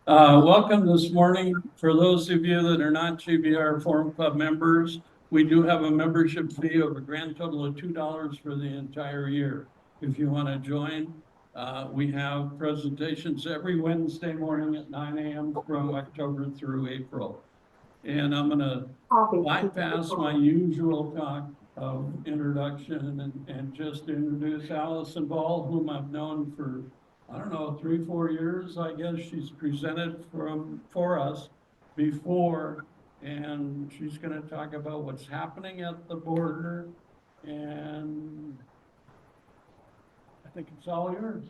Welcome this morning. For those of you that are not GBR Forum Club members, we do have a membership fee of a grand total of $2 for the entire year. If you want to join, we have presentations every Wednesday morning at 9 a.m. from October through April. And I'm going to bypass my usual talk of introduction and just introduce Allison Ball, whom I've known for, I don't know, 3-4 years. I guess she's presented for us before, and she's going to talk about what's happening at the border. And I think it's all yours.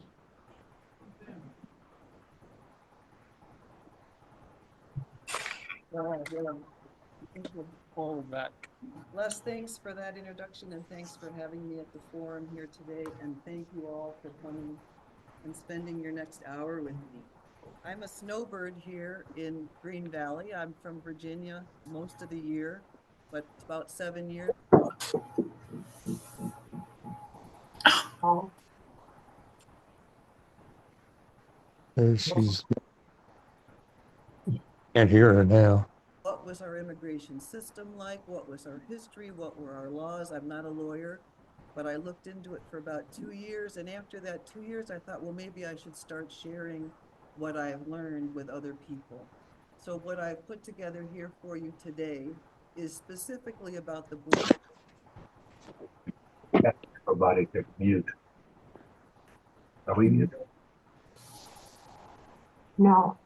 Hold back. Les, thanks for that introduction and thanks for having me at the forum here today. And thank you all for coming and spending your next hour with me. I'm a snowbird here in Green Valley. I'm from Virginia most of the year, but about 7 years. She's can't hear her now. What was our immigration system like? What was our history? What were our laws? I'm not a lawyer, but I looked into it for about 2 years. And after that 2 years, I thought, well, maybe I should start sharing what I've learned with other people. So what I've put together here for you today is specifically about the border. Everybody could mute. Are we muted? No.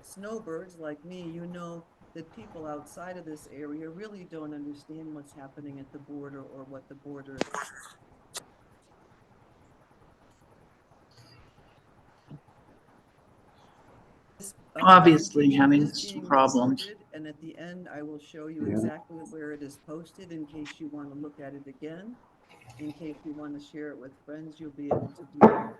Snowbirds like me, you know that people outside of this area really don't understand what's happening at the border or what the border is. Obviously having some problems. And at the end, I will show you exactly where it is posted in case you want to look at it again. In case you want to share it with friends, you'll be able to do that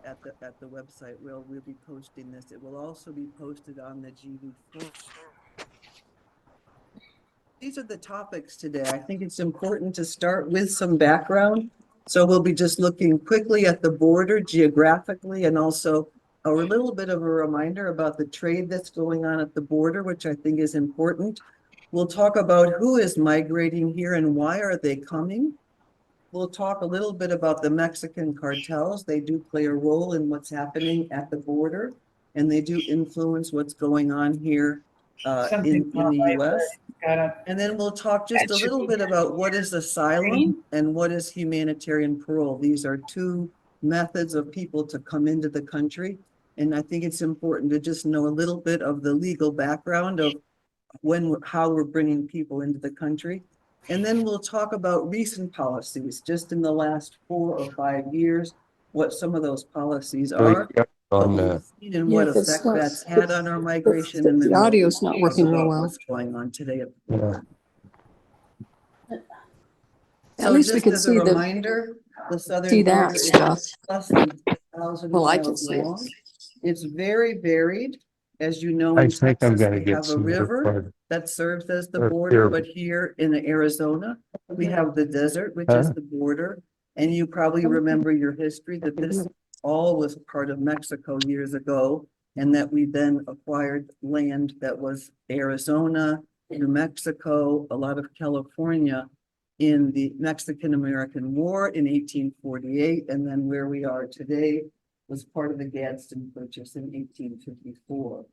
at the website. We'll be posting this. It will also be posted on the GV forum. These are the topics today. I think it's important to start with some background. So we'll be just looking quickly at the border geographically and also a little bit of a reminder about the trade that's going on at the border, which I think is important. We'll talk about who is migrating here and why are they coming. We'll talk a little bit about the Mexican cartels. They do play a role in what's happening at the border, and they do influence what's going on here in the U.S. And then we'll talk just a little bit about what is asylum and what is humanitarian parole. These are two methods of people to come into the country. And I think it's important to just know a little bit of the legal background of how we're bringing people into the country. And then we'll talk about recent policies, just in the last 4 or 5 years, what some of those policies are. And what effect that's had on our migration. And then the audio's not working real well. What's going on today. Yeah. At least we can as see a reminder, the southern see border that is stuff. less than 1,000 Well, I can miles see it. long. It's very varied. As you know, I in think I'm Texas, gonna we get have a some river that serves as the or border, here. but here in Arizona, we have the desert, which is Huh? the border. And you probably remember your history that this all was part of Mexico years ago, and that we then acquired land that was Arizona, New Mexico, a lot of California in the Mexican-American War in 1848, and then where we are today was part of the Gadsden Purchase in 1854.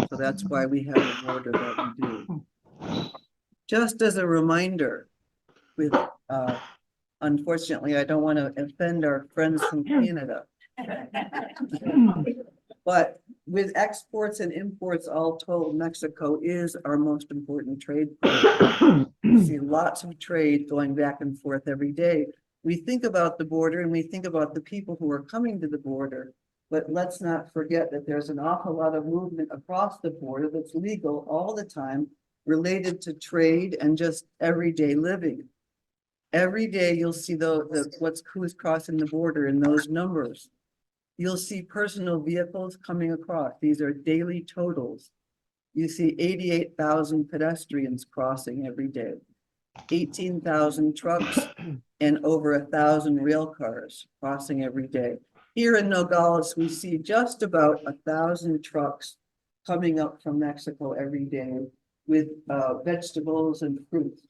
So that's why we have the border that we do. Just as a reminder, with unfortunately, I don't want to offend our friends from Canada. But with exports and imports all told, Mexico is our most important trade partner. We see lots of trade going back and forth every day. We think about the border and we think about the people who are coming to the border, but let's not forget that there's an awful lot of movement across the border that's legal all the time, related to trade and just everyday living. Every day you'll see who's crossing the border in those numbers. You'll see personal vehicles coming across. These are daily totals. You see 88,000 pedestrians crossing every day, 18,000 trucks, and over 1,000 rail cars crossing every day. Here in Nogales, we see just about 1,000 trucks coming up from Mexico every day with vegetables and fruit.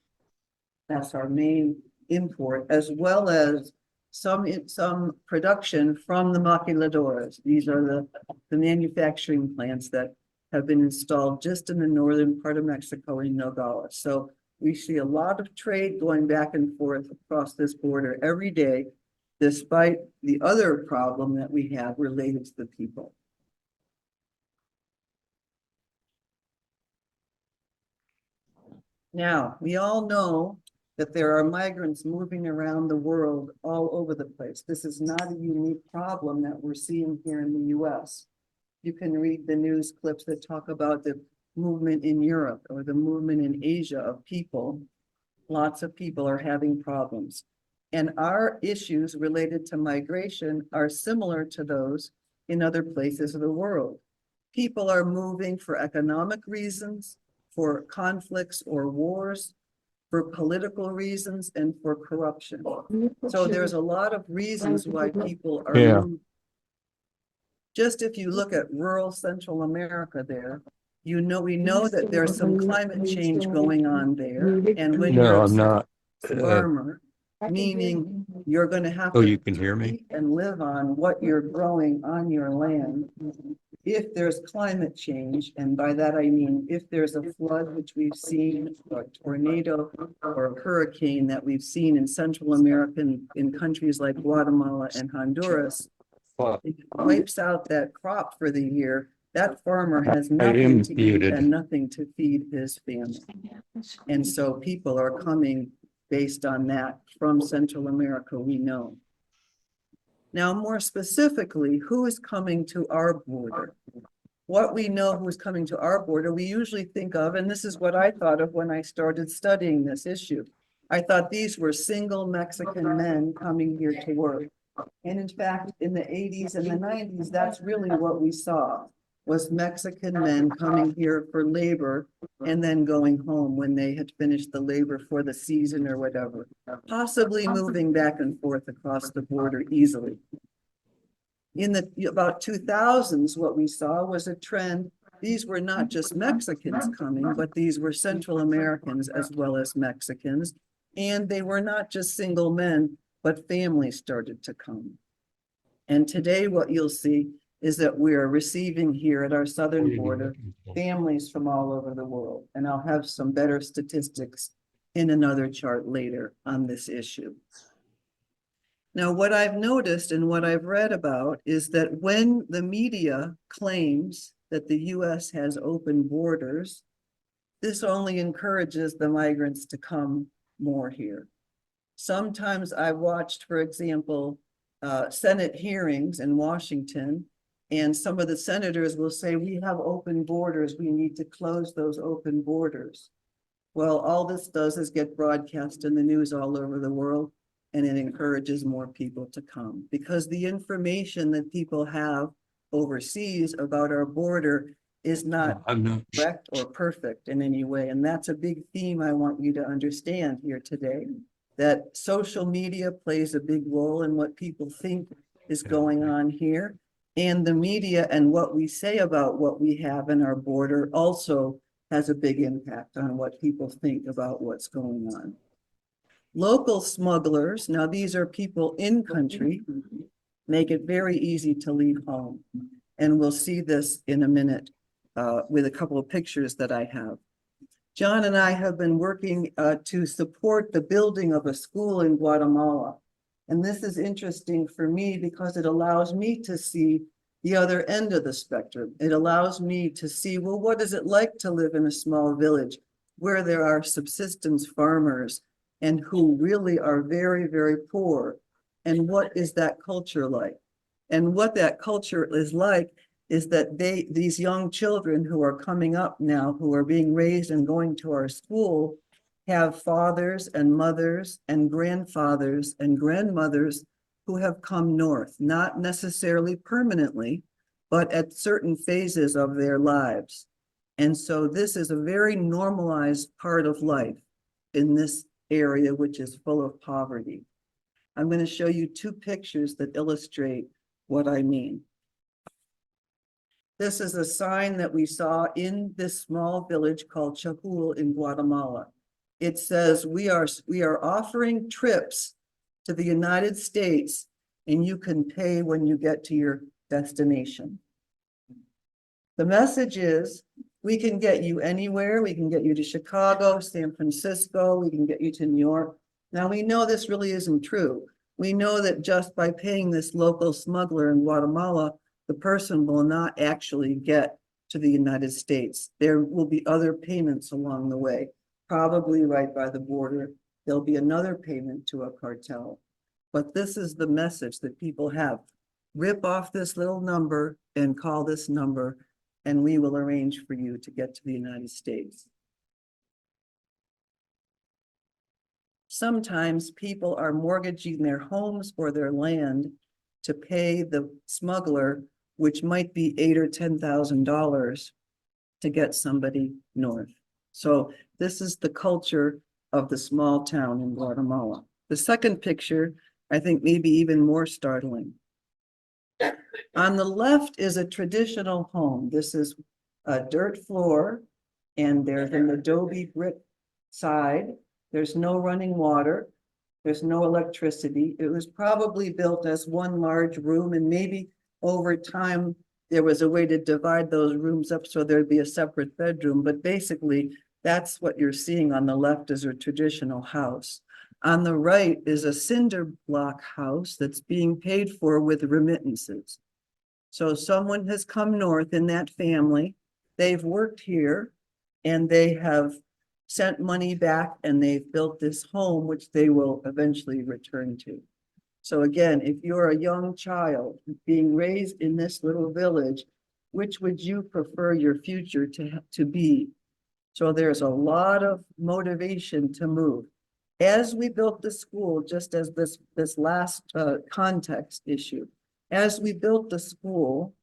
That's our main import, as well as some production from the maquiladoras. These are the manufacturing plants that have been installed just in the northern part of Mexico in Nogales. So we see a lot of trade going back and forth across this border every day, despite the other problem that we have related to the people. Now, we all know that there are migrants moving around the world all over the place. This is not a unique problem that we're seeing here in the US. You can read the news clips that talk about the movement in Europe or the movement in Asia of people. Lots of people are having problems. And our issues related to migration are similar to those in other places of the world. People are moving for economic reasons, for conflicts or wars, for political reasons, and for corruption. So there's a lot of reasons why people are moving. Just if you look at rural Central America there, we know that there's some climate change going on there. And when you're a farmer, meaning you're going to have to you can hear me? eat and live on what you're growing on your land. If there's climate change, and by that I mean if there's a flood, which we've seen, or a tornado or a hurricane that we've seen in Central America in countries like Guatemala and Honduras, it wipes out that crop for the year. That farmer has nothing to eat and nothing to feed his family. And so people are coming based on that from Central America, we know. Now, more specifically, who is coming to our border? What we know who is coming to our border, we usually think of, and this is what I thought of when I started studying this issue. I thought these were single Mexican men coming here to work. And in fact, in the 80s and the 90s, that's really what we saw, was Mexican men coming here for labor and then going home when they had finished the labor for the season or whatever, possibly moving back and forth across the border easily. In the about 2000s, what we saw was a trend. These were not just Mexicans coming, but these were Central Americans as well as Mexicans. And they were not just single men, but families started to come. And today what you'll see is that we are receiving here at our southern border families from all over the world. And I'll have some better statistics in another chart later on this issue. Now, what I've noticed and what I've read about is that when the media claims that the US has open borders, this only encourages the migrants to come more here. Sometimes I watched, for example, Senate hearings in Washington, and some of the senators will say, we have open borders, we need to close those open borders. Well, all this does is get broadcast in the news all over the world, and it encourages more people to come, because the information that people have overseas about our border is not correct or perfect in any way. And that's a big theme I want you to understand here today, that social media plays a big role in what people think is going on here. And the media and what we say about what we have in our border also has a big impact on what people think about what's going on. Local smugglers, now these are people in country, make it very easy to leave home. And we'll see this in a minute with a couple of pictures that I have. John and I have been working to support the building of a school in Guatemala. And this is interesting for me because it allows me to see the other end of the spectrum. It allows me to see, well, what is it like to live in a small village where there are subsistence farmers and who really are very, very poor? And what is that culture like? And what that culture is like is that these young children who are coming up now, who are being raised and going to our school, have fathers and mothers and grandfathers and grandmothers who have come north, not necessarily permanently, but at certain phases of their lives. And so this is a very normalized part of life in this area, which is full of poverty. I'm going to show you two pictures that illustrate what I mean. This is a sign that we saw in this small village called Chahul in Guatemala. It says, we are offering trips to the United States and you can pay when you get to your destination. The message is, we can get you anywhere. We can get you to Chicago, San Francisco. We can get you to New York. Now we know this really isn't true. We know that just by paying this local smuggler in Guatemala, the person will not actually get to the United States. There will be other payments along the way, probably right by the border. There'll be another payment to a cartel. But this is the message that people have. Rip off this little number and call this number, and we will arrange for you to get to the United States. Sometimes people are mortgaging their homes or their land to pay the smuggler, which might be $8,000 or $10,000 to get somebody north. So this is the culture of the small town in Guatemala. The second picture, I think maybe even more startling. On the left is a traditional home. This is a dirt floor and there's an adobe brick side. There's no running water. There's no electricity. It was probably built as one large room, and maybe over time there was a way to divide those rooms up so there'd be a separate bedroom. But basically, that's what you're seeing on the left is a traditional house. On the right is a cinder block house that's being paid for with remittances. So someone has come north in that family. They've worked here and they have sent money back and they've built this home, which they will eventually return to. So again, if you're a young child being raised in this little village, which would you prefer your future to be? So there's a lot of motivation to move. As we built the school, just as this last context issue, as we built the school,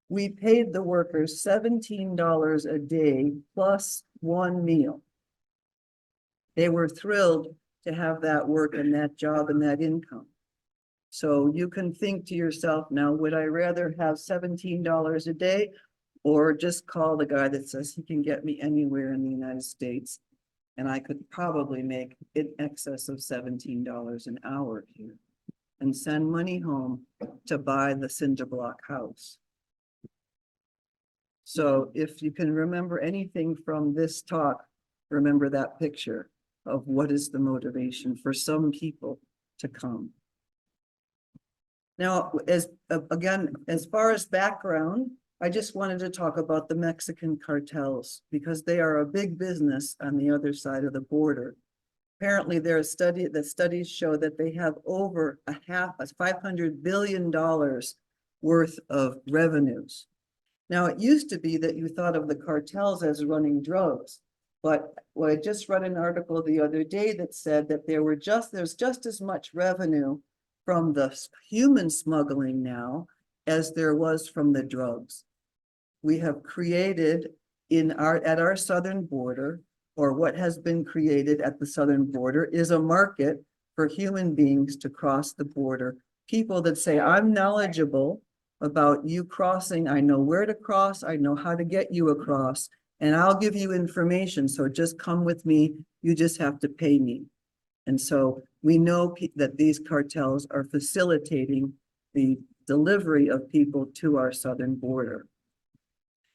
we paid the workers $17 a day plus one meal. They were thrilled to have that work and that job and that income. So you can think to yourself, now, would I rather have $17 a day or just call the guy that says he can get me anywhere in the United States? And I could probably make in excess of $17 an hour here and send money home to buy the cinder block house. So if you can remember anything from this talk, remember that picture of what is the motivation for some people to come. Now, again, as far as background, I just wanted to talk about the Mexican cartels because they are a big business on the other side of the border. Apparently, there's a study that studies show that they have over $500 billion worth of revenues. Now, it used to be that you thought of the cartels as running drugs, but I just read an article the other day that said that there's just as much revenue from the human smuggling now as there was from the drugs. We have created at our southern border, or what has been created at the southern border, is a market for human beings to cross the border. People that say, I'm knowledgeable about you crossing, I know where to cross, I know how to get you across, and I'll give you information, so just come with me, you just have to pay me. And so we know that these cartels are facilitating the delivery of people to our southern border.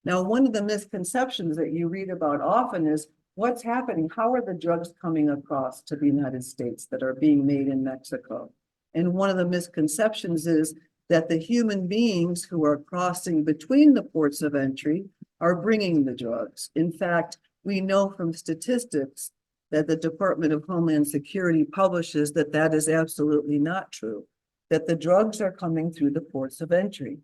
Now, one of the misconceptions that you read about often is what's happening? How are the drugs coming across to the United States that are being made in Mexico? And one of the misconceptions is that the human beings who are crossing between the ports of entry are bringing the drugs. In fact, we know from statistics that the Department of Homeland Security publishes that that is absolutely not true, that the drugs are coming through the ports of entry.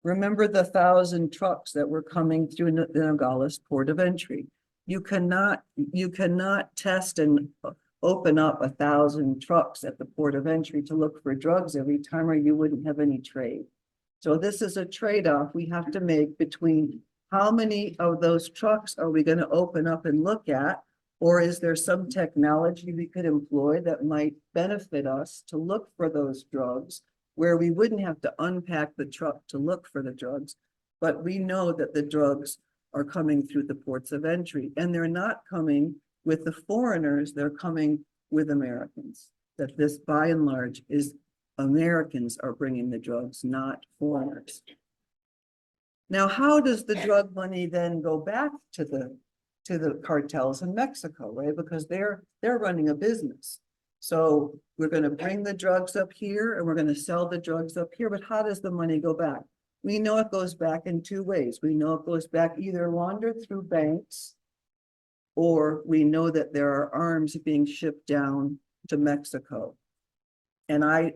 Remember the 1,000 trucks that were coming through the Nogales port of entry. You cannot test and open up 1,000 trucks at the port of entry to look for drugs every time, or you wouldn't have any trade. So this is a trade-off we have to make between how many of those trucks are we going to open up and look at, or is there some technology we could employ that might benefit us to look for those drugs where we wouldn't have to unpack the truck to look for the drugs. But we know that the drugs are coming through the ports of entry, and they're not coming with the foreigners, they're coming with Americans. That this, by and large, is Americans are bringing the drugs, not foreigners. Now, how does the drug money then go back to the cartels in Mexico, right? Because they're running a business. So we're going to bring the drugs up here and we're going to sell the drugs up here, but how does the money go back? We know it goes back in two ways. We know it goes back either laundered through banks, or we know that there are arms being shipped down to Mexico. And I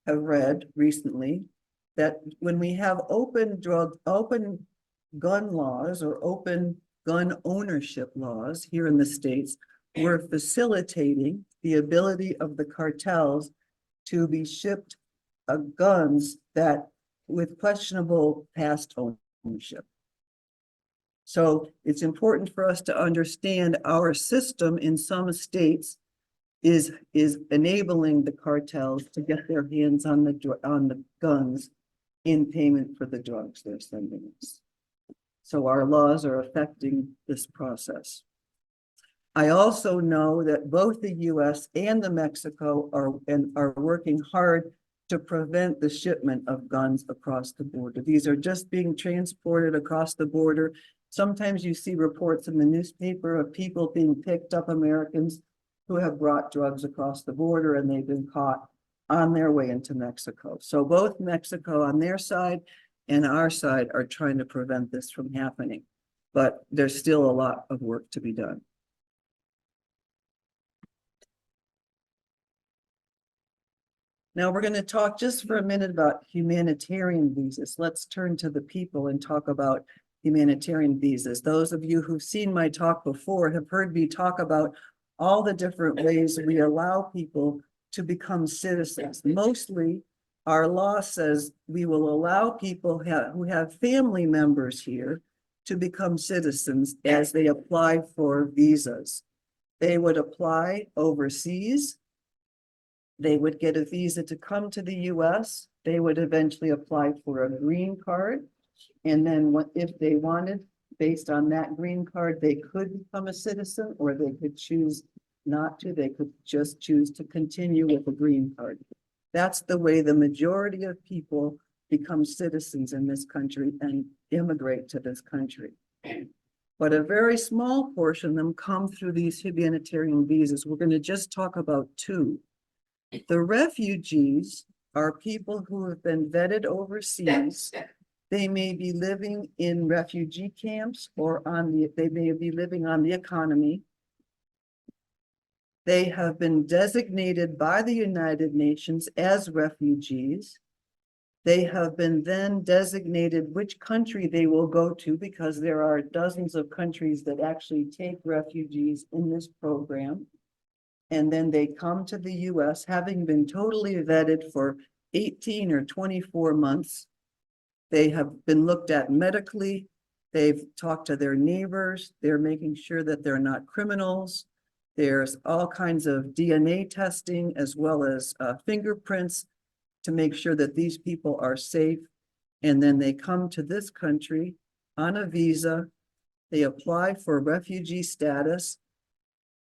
have read recently that when we have open gun laws or open gun ownership laws here in the States, we're facilitating the ability of the cartels to be shipped guns that with questionable past ownership. So it's important for us to understand our system in some states is enabling the cartels to get their hands on the guns in payment for the drugs they're sending us. So our laws are affecting this process. I also know that both the US and the Mexico are working hard to prevent the shipment of guns across the border. These are just being transported across the border. Sometimes you see reports in the newspaper of people being picked up, Americans who have brought drugs across the border, and they've been caught on their way into Mexico. So both Mexico on their side and our side are trying to prevent this from happening, but there's still a lot of work to be done. Now we're going to talk just for a minute about humanitarian visas. Let's turn to the people and talk about humanitarian visas. Those of you who've seen my talk before have heard me talk about all the different ways we allow people to become citizens. Mostly, our law says we will allow people who have family members here to become citizens as they apply for visas. They would apply overseas. They would get a visa to come to the US. They would eventually apply for a green card. And then if they wanted, based on that green card, they could become a citizen, or they could choose not to. They could just choose to continue with a green card. That's the way the majority of people become citizens in this country and immigrate to this country. But a very small portion of them come through these humanitarian visas. We're going to just talk about two. The refugees are people who have been vetted overseas. They may be living in refugee camps or they may be living on the economy. They have been designated by the United Nations as refugees. They have been then designated which country they will go to, because there are dozens of countries that actually take refugees in this program. And then they come to the US having been totally vetted for 18 or 24 months. They have been looked at medically. They've talked to their neighbors. They're making sure that they're not criminals. There's all kinds of DNA testing as well as fingerprints to make sure that these people are safe. And then they come to this country on a visa. They apply for refugee status.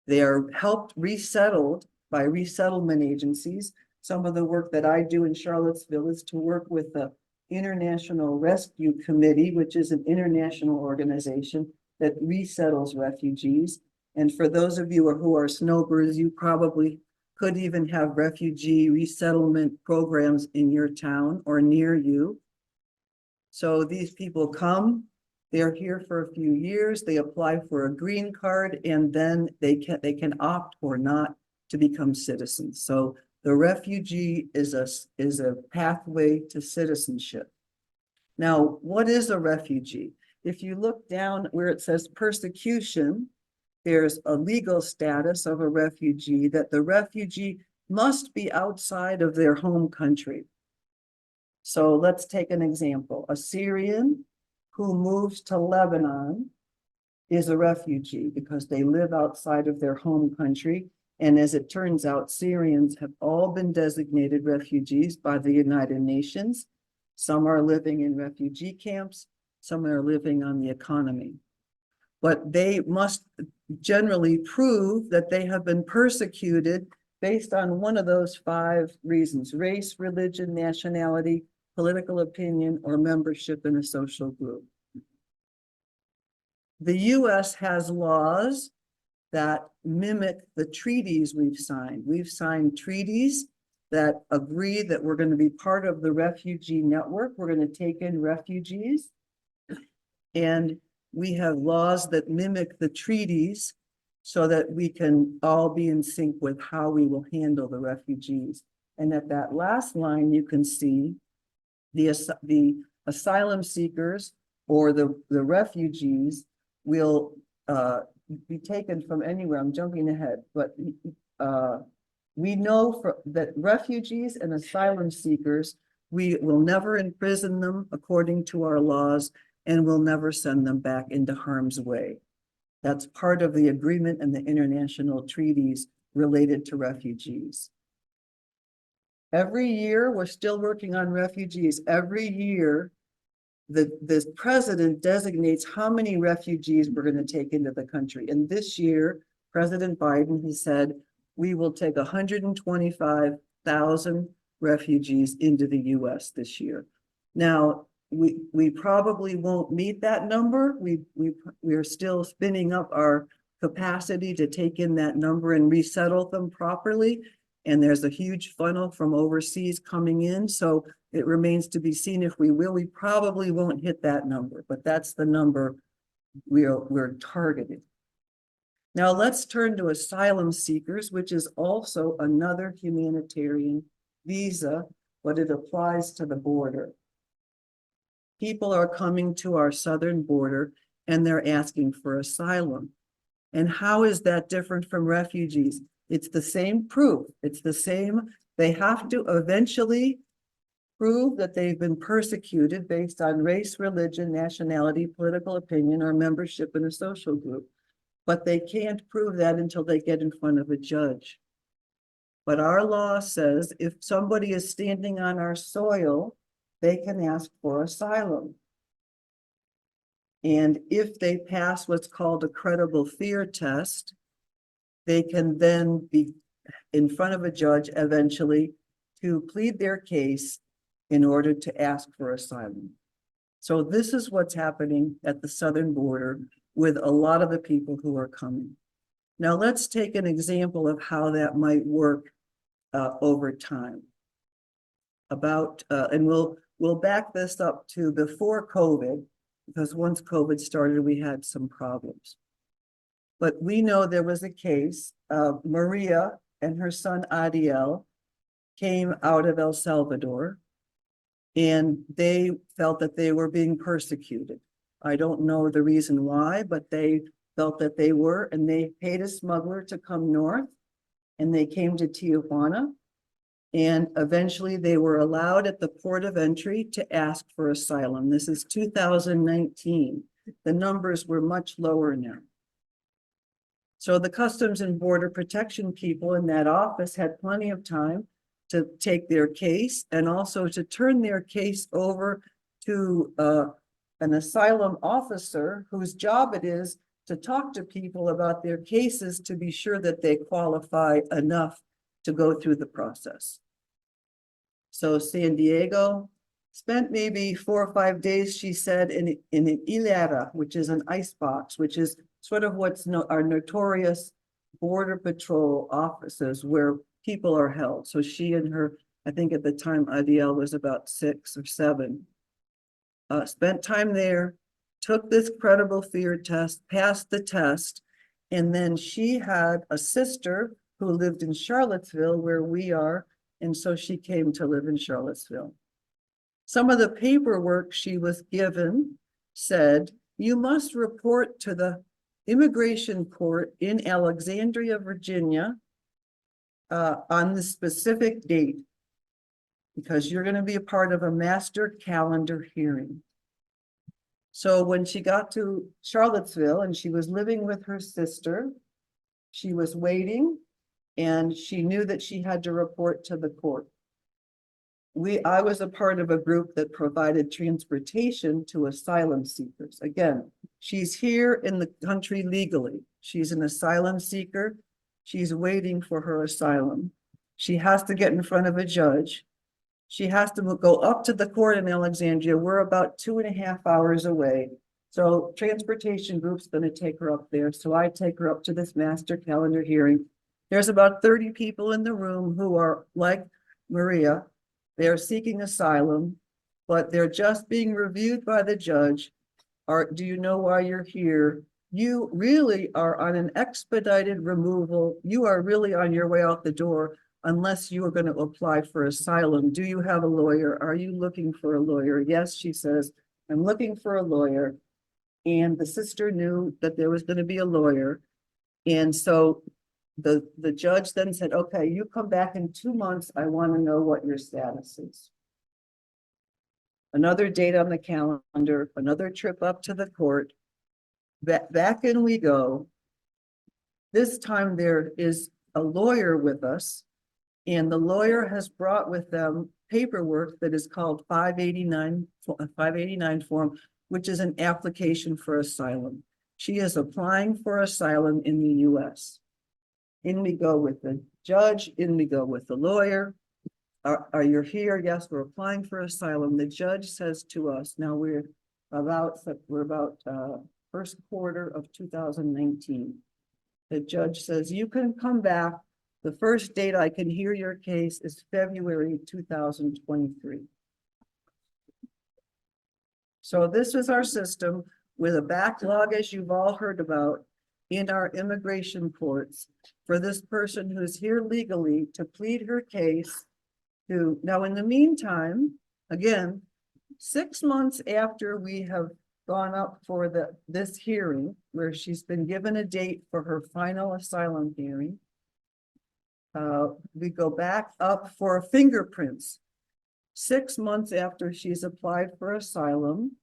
They are helped resettled by resettlement agencies. Some of the work that I do in Charlottesville is to work with the International Rescue Committee, which is an international organization that resettles refugees. And for those of you who are snowbirds, you probably could even have refugee resettlement programs in your town or near you. So these people come, they're here for a few years, they apply for a green card, and then they can opt or not to become citizens. So the refugee is a pathway to citizenship. Now, what is a refugee? If you look down where it says persecution, there's a legal status of a refugee, that the refugee must be outside of their home country. So let's take an example. A Syrian who moves to Lebanon is a refugee because they live outside of their home country And as it turns out, Syrians have all been designated refugees by the United Nations. Some are living in refugee camps, some are living on the economy. But they must generally prove that they have been persecuted based on one of those 5 reasons: race, religion, nationality, political opinion, or membership in a social group. The US has laws that mimic the treaties we've signed. We've signed treaties that agree that we're going to be part of the refugee network. We're going to take in refugees. And we have laws that mimic the treaties so that we can all be in sync with how we will handle the refugees. And at that last line, you can see the asylum seekers or the refugees will be taken from anywhere. I'm jumping ahead, but we know that refugees and asylum seekers, we will never imprison them according to our laws, and we'll never send them back into harm's way. That's part of the agreement and the international treaties related to refugees. Every year, we're still working on refugees. Every year, the president designates how many refugees we're going to take into the country. And this year, President Biden, he said, we will take 125,000 refugees into the US this year. Now, we probably won't meet that number. We are still spinning up our capacity to take in that number and resettle them properly. And there's a huge funnel from overseas coming in. So it remains to be seen if we will. We probably won't hit that number, but that's the number we're targeting. Now let's turn to asylum seekers, which is also another humanitarian visa, but it applies to the border. People are coming to our southern border and they're asking for asylum. And how is that different from refugees? It's the same proof. It's the same. They have to eventually prove that they've been persecuted based on race, religion, nationality, political opinion, or membership in a social group. But they can't prove that until they get in front of a judge. But our law says if somebody is standing on our soil, they can ask for asylum. And if they pass what's called a credible fear test, they can then be in front of a judge eventually to plead their case in order to ask for asylum. So this is what's happening at the southern border with a lot of the people who are coming. Now let's take an example of how that might work over time. And we'll back this up to before COVID, because once COVID started, we had some problems. But we know there was a case of Maria and her son Adiel came out of El Salvador, and they felt that they were being persecuted. I don't know the reason why, but they felt that they were, and they paid a smuggler to come north, and they came to Tijuana. And eventually they were allowed at the port of entry to ask for asylum. This is 2019. The numbers were much lower now. So the Customs and Border Protection people in that office had plenty of time to take their case and also to turn their case over to an asylum officer whose job it is to talk to people about their cases to be sure that they qualify enough to go through the process. So San Diego spent maybe 4 or 5 days, she said, in an hilera, which is an ice box, which is sort of what's our notorious border patrol offices where people are held. So she and her, I think at the time Adiel was about 6 or 7, spent time there, took this credible fear test, passed the test, and then she had a sister who lived in Charlottesville where we are, and so she came to live in Charlottesville. Some of the paperwork she was given said, you must report to the immigration court in Alexandria, Virginia, on the specific date, because you're going to be a part of a master calendar hearing. So when she got to Charlottesville and she was living with her sister, she was waiting and she knew that she had to report to the court. I was a part of a group that provided transportation to asylum seekers. Again, she's here in the country legally. She's an asylum seeker. She's waiting for her asylum. She has to get in front of a judge. She has to go up to the court in Alexandria. We're about 2.5 hours away. So transportation group's going to take her up there. So I take her up to this master calendar hearing. There's about 30 people in the room who are like Maria. They're seeking asylum, but they're just being reviewed by the judge. Do you know why you're here? You really are on an expedited removal. You are really on your way out the door unless you are going to apply for asylum. Do you have a lawyer? Are you looking for a lawyer? Yes, she says, I'm looking for a lawyer. And the sister knew that there was going to be a lawyer. And so the judge then said, okay, you come back in 2 months. I want to know what your status is. Another date on the calendar, another trip up to the court. Back in we go. This time there is a lawyer with us, and the lawyer has brought with them paperwork that is called 589 form, which is an application for asylum. She is applying for asylum in the US. In we go with the judge, in we go with the lawyer. Are you here? Yes, we're applying for asylum. The judge says to us, now we're about first quarter of 2019. The judge says, you can come back. The first date I can hear your case is February 2023. So this is our system with a backlog, as you've all heard about, in our immigration courts for this person who's here legally to plead her case. Now, in the meantime, again, 6 months after we have gone up for this hearing, where she's been given a date for her final asylum hearing, we go back up for fingerprints. 6 months after she's applied for asylum,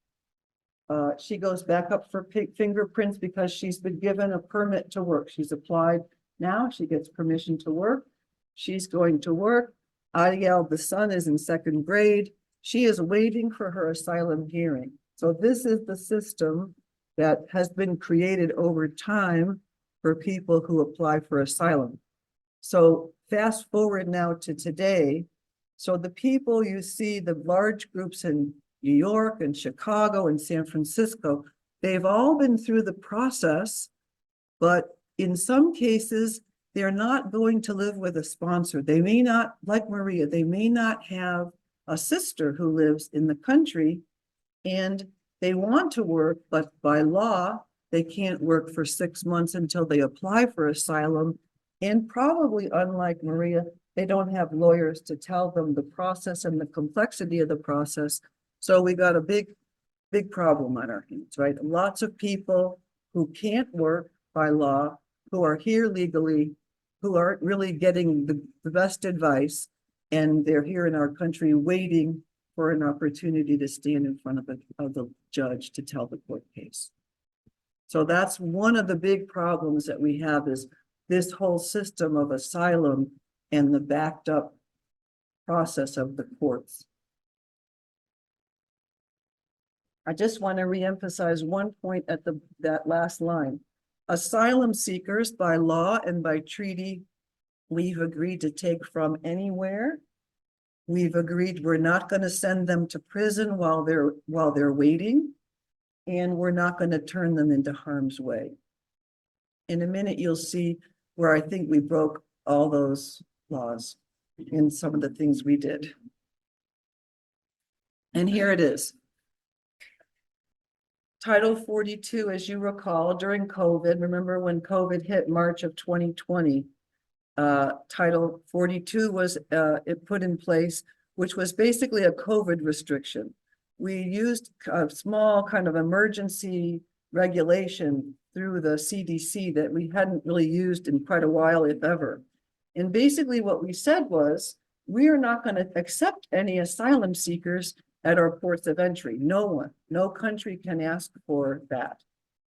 she goes back up for fingerprints because she's been given a permit to work. She's applied now, she gets permission to work. She's going to work. Ariel, the son, is in 2nd grade. She is waiting for her asylum hearing. So this is the system that has been created over time for people who apply for asylum. So fast forward now to today. So the people you see, the large groups in New York and Chicago and San Francisco, they've all been through the process, but in some cases, they're not going to live with a sponsor. They may not, like Maria, they may not have a sister who lives in the country and they want to work, but by law, they can't work for 6 months until they apply for asylum. And probably, unlike Maria, they don't have lawyers to tell them the process and the complexity of the process. So we got a big problem on our hands, right? Lots of people who can't work by law, who are here legally, who aren't really getting the best advice, and they're here in our country waiting for an opportunity to stand in front of the judge to tell the court case. So that's one of the big problems that we have, is this whole system of asylum and the backed up process of the courts. I just want to reemphasize one point at that last line. Asylum seekers, by law and by treaty, we've agreed to take from anywhere. We've agreed we're not going to send them to prison while they're waiting, and we're not going to turn them into harm's way. In a minute, you'll see where I think we broke all those laws in some of the things we did. And here it is. Title 42, as you recall, during COVID, remember when COVID hit March of 2020, Title 42 was put in place, which was basically a COVID restriction. We used a small kind of emergency regulation through the CDC that we hadn't really used in quite a while, if ever. And basically what we said was, we are not going to accept any asylum seekers at our ports of entry. No one, no country can ask for that.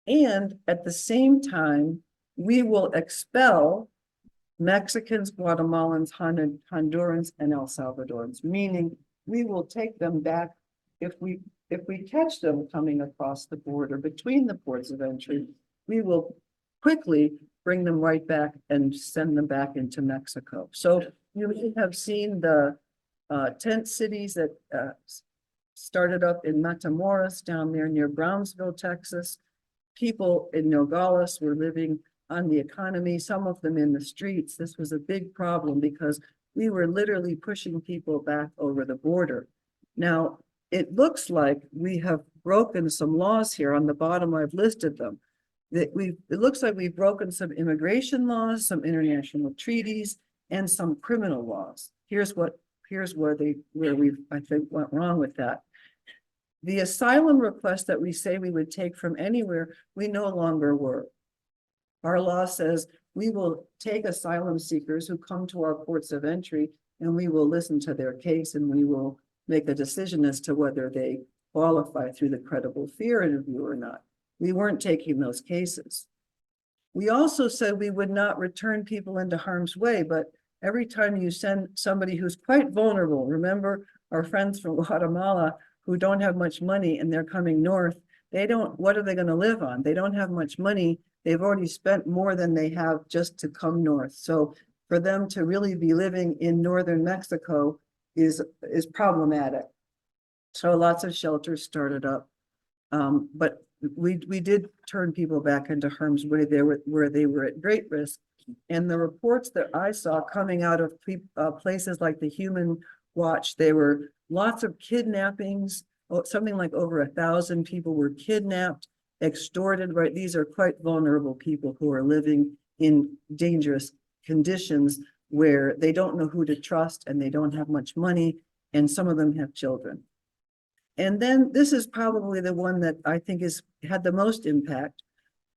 And at the same time, we will expel Mexicans, Guatemalans, Hondurans, and El Salvadorans, meaning we will take them back if we catch them coming across the border between the ports of entry, we will quickly bring them right back and send them back into Mexico. So you have seen the tent cities that started up in Matamoros down there near Brownsville, Texas. People in Nogales were living on the economy, some of them in the streets. This was a big problem because we were literally pushing people back over the border. Now, it looks like we have broken some laws here. On the bottom, I've listed them. It looks like we've broken some immigration laws, some international treaties, and some criminal laws. Here's where we've, I think, went wrong with that. The asylum request that we say we would take from anywhere, we no longer were. Our law says we will take asylum seekers who come to our ports of entry and we will listen to their case and we will make a decision as to whether they qualify through the credible fear interview or not. We weren't taking those cases. We also said we would not return people into harm's way, but every time you send somebody who's quite vulnerable, remember our friends from Guatemala who don't have much money and they're coming north, what are they going to live on? They don't have much money. They've already spent more than they have just to come north. So for them to really be living in northern Mexico is problematic. So lots of shelters started up. But we did turn people back into harm's way there where they were at great risk. And the reports that I saw coming out of places like the Human Watch, there were lots of kidnappings. Something like over 1,000 people were kidnapped, extorted, right? These are quite vulnerable people who are living in dangerous conditions where they don't know who to trust and they don't have much money, and some of them have children. And then this is probably the one that I think had the most impact.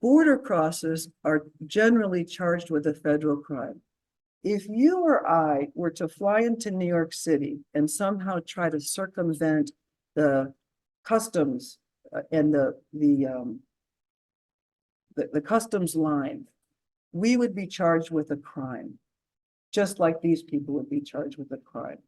Border crossers are generally charged with a federal crime. If you or I were to fly into New York City and somehow try to circumvent the customs and the customs line, we would be charged with a crime, just like these people would be charged with a crime.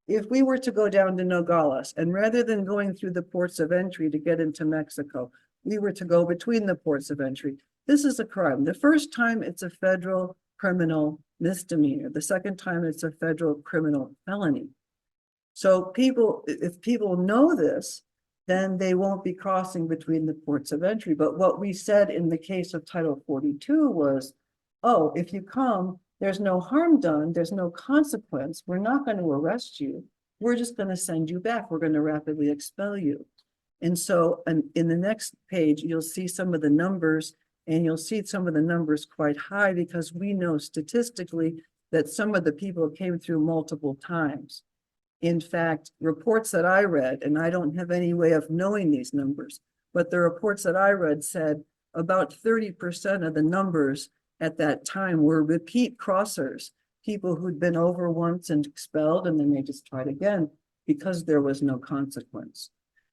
If we were to go down to Nogales, and rather than going through the ports of entry to get into Mexico, we were to go between the ports of entry, this is a crime. The first time it's a federal criminal misdemeanor. The second time it's a federal criminal felony. So if people know this, then they won't be crossing between the ports of entry. But what we said in the case of Title 42 was, oh, if you come, there's no harm done, there's no consequence, we're not going to arrest you, we're just going to send you back, we're going to rapidly expel you. And so in the next page, you'll see some of the numbers, and you'll see some of the numbers quite high because we know statistically that some of the people came through multiple times. In fact, reports that I read, and I don't have any way of knowing these numbers, but the reports that I read said about 30% of the numbers at that time were repeat crossers, people who'd been over once and expelled, and then they just tried again because there was no consequence.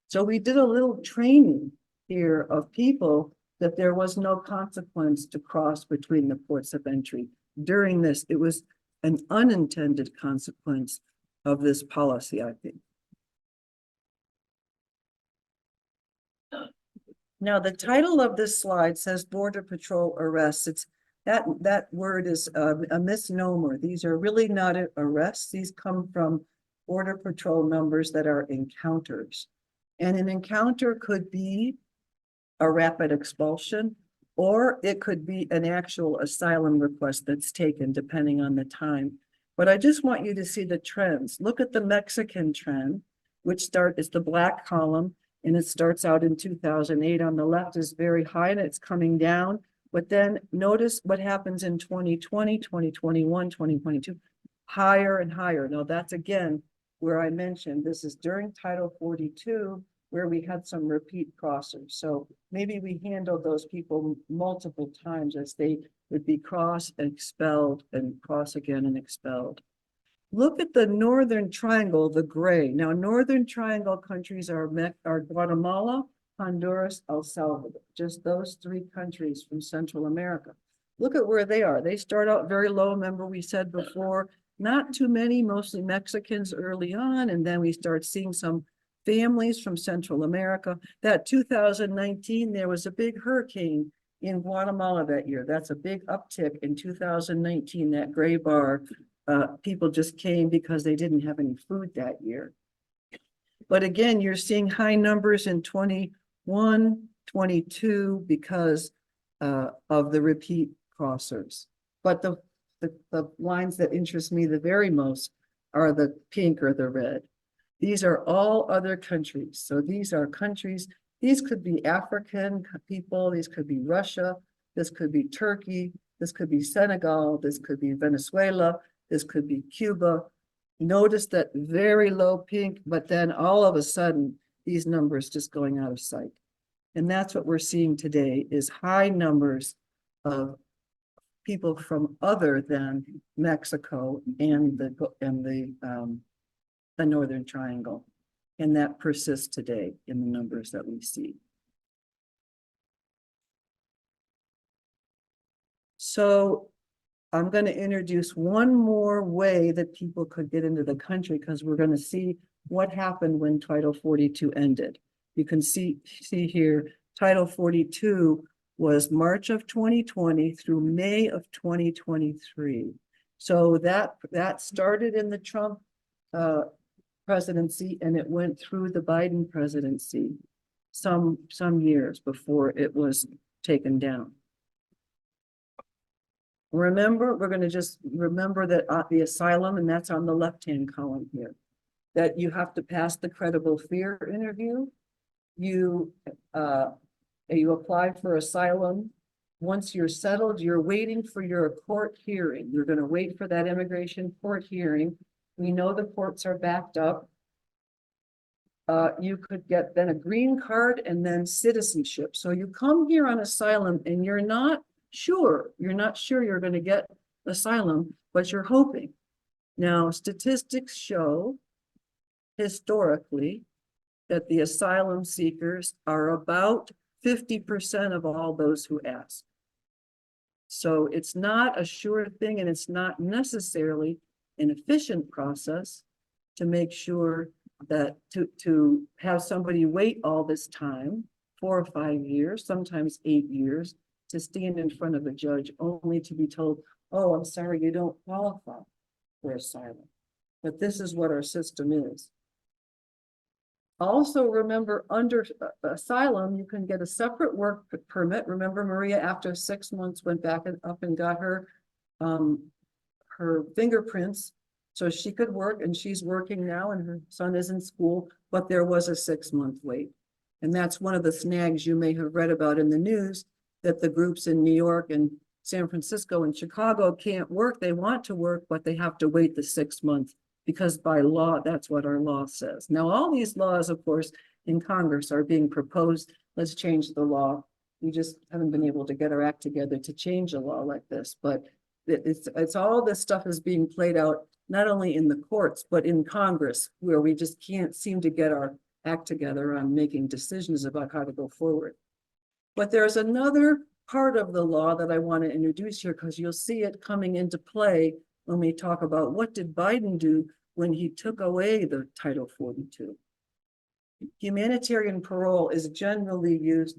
So we did a little training here of people that there was no consequence to cross between the ports of entry. During this, it was an unintended consequence of this policy, I think. Now, the title of this slide says Border Patrol arrests. That word is a misnomer. These are really not arrests. These come from Border Patrol numbers that are encounters. And an encounter could be a rapid expulsion, or it could be an actual asylum request that's taken depending on the time. But I just want you to see the trends. Look at the Mexican trend, which is the black column, and it starts out in 2008. On the left is very high and it's coming down. But then notice what happens in 2020, 2021, 2022, higher and higher. Now that's again where I mentioned this is during Title 42, where we had some repeat crossers. So maybe we handled those people multiple times as they would be crossed and expelled and cross again and expelled. Look at the Northern Triangle, the gray. Now, Northern Triangle countries are Guatemala, Honduras, El Salvador, just those three countries from Central America. look at where they are. They start out very low. Remember, we said before, not too many, mostly Mexicans early on, and then we start seeing some families from Central America. That 2019, there was a big hurricane in Guatemala that year. That's a big uptick in 2019, that gray bar. People just came because they didn't have any food that year. But again, you're seeing high numbers in 21, 22 because of the repeat crossers. But the lines that interest me the very most are the pink or the red. These are all other countries. So these are countries, these could be African people, these could be Russia, this could be Turkey, this could be Senegal, this could be Venezuela, this could be Cuba. Notice that very low pink, but then all of a sudden, these numbers just going out of sight. And that's what we're seeing today is high numbers of people from other than Mexico and the Northern Triangle. And that persists today in the numbers that we see. So I'm going to introduce one more way that people could get into the country because we're going to see what happened when Title 42 ended. You can see here, Title 42 was March of 2020 through May of 2023. So that started in the Trump presidency and it went through the Biden presidency some years before it was taken down. Remember, we're going to just remember that the asylum, and that's on the left-hand column here, that you have to pass the credible fear interview. You apply for asylum. Once you're settled, you're waiting for your court hearing. You're going to wait for that immigration court hearing. We know the courts are backed up. You could get then a green card and then citizenship. So you come here on asylum and you're not sure you're going to get asylum, but you're hoping. Now, statistics show historically that the asylum seekers are about 50% of all those who ask. So it's not a sure thing, and it's not necessarily an efficient process to make sure that to have somebody wait all this time, 4 or 5 years, sometimes 8 years, to stand in front of a judge only to be told, oh, I'm sorry, you don't qualify for asylum. But this is what our system is. Also, remember, under asylum, you can get a separate work permit. Remember, Maria, after 6 months, went back up and got her fingerprints so she could work, and she's working now, and her son is in school, but there was a 6-month wait. And that's one of the snags you may have read about in the news, that the groups in New York and San Francisco and Chicago can't work. They want to work, but they have to wait the 6 months because by law, that's what our law says. Now, all these laws, of course, in Congress are being proposed. Let's change the law. We just haven't been able to get our act together to change a law like this, but it's all this stuff is being played out, not only in the courts, but in Congress, where we just can't seem to get our act together on making decisions about how to go forward. But there's another part of the law that I want to introduce here because you'll see it coming into play when we talk about what did Biden do when he took away the Title 42. Humanitarian parole is generally used